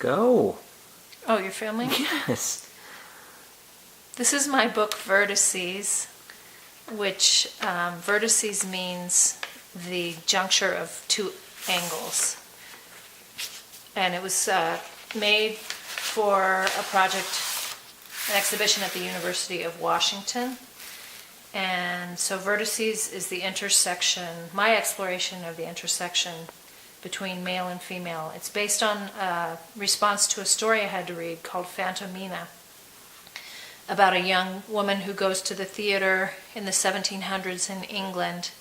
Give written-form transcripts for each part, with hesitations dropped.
Go. Oh, you're filming? Yes. This is my book, Vertices, which vertices means the juncture of two angles. And it was made for a project, an exhibition at the University of Washington. And so Vertices is the intersection, my exploration of the intersection between male and female. It's based on a response to a story I had to read called Fantomina, about a young woman who goes to the theater in the 1700s in England,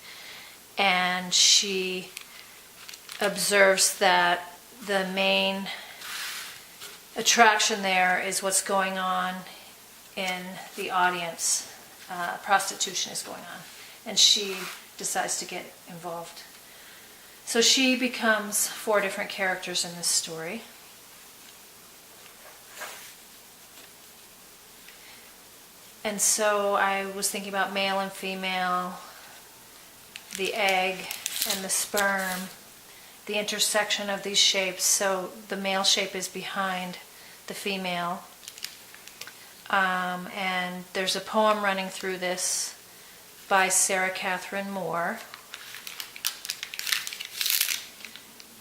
and she observes that the main attraction there is what's going on in the audience. Prostitution is going on, and she decides to get involved. So she becomes 4 different characters in this story. And so I was thinking about male and female, the egg and the sperm, the intersection of these shapes. So the male shape is behind the female. And there's a poem running through this by Sarah Kathryn Moore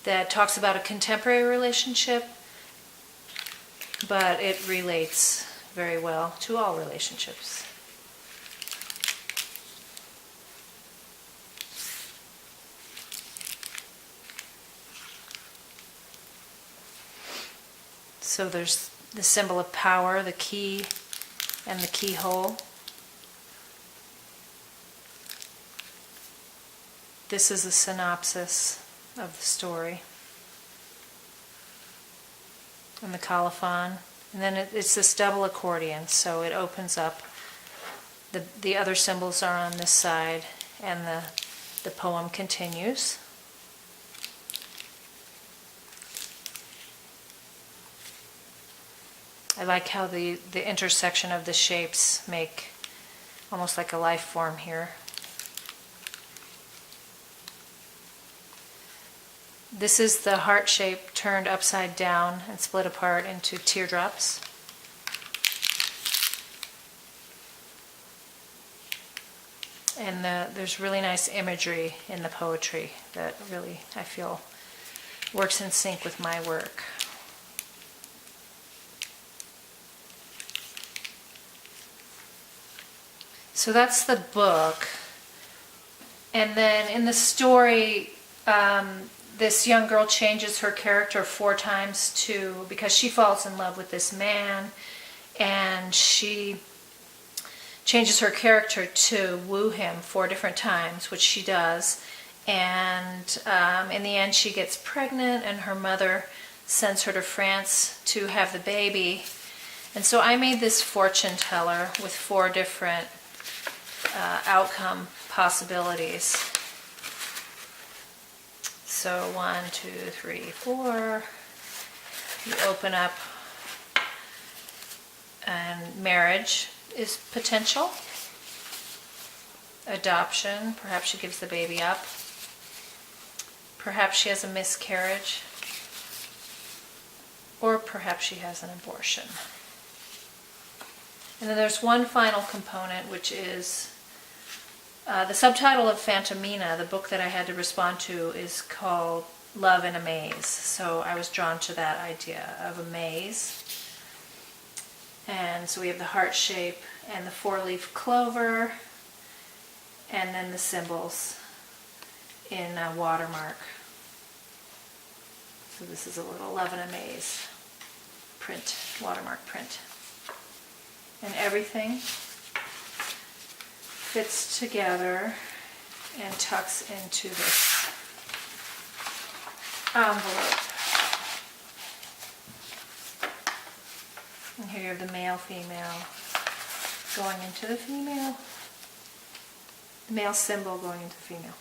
that talks about a contemporary relationship, but it relates very well to all relationships. So there's the symbol of power, the key, and the keyhole. This is a synopsis of the story. And the colophon. And then it's this double accordion, so it opens up. The other symbols are on this side, and the poem continues. I like how the intersection of the shapes make almost like a life form here. This is the heart shape turned upside down and split apart into teardrops. And there's really nice imagery in the poetry that really, I feel, works in sync with my work. So that's the book. And then in the story, this young girl changes her character 4 times because she falls in love with this man, and she changes her character to woo him 4 different times, which she does. And in the end, she gets pregnant, and her mother sends her to France to have the baby. And so I made this fortune teller with 4 different outcome possibilities. So 1, 2, 3, 4. You open up, and marriage is potential. Adoption, perhaps she gives the baby up. Perhaps she has a miscarriage. Or perhaps she has an abortion. And then there's one final component, which is the subtitle of Fantomina, the book that I had to respond to, is called Love in a Maze. So I was drawn to that idea of a maze. And so we have the heart shape and the 4-leaf clover, and then the symbols in a watermark. So this is a little Love in a Maze print, watermark print. And everything fits together and tucks into this envelope. And here you have the male, female going into the female, the male symbol going into female.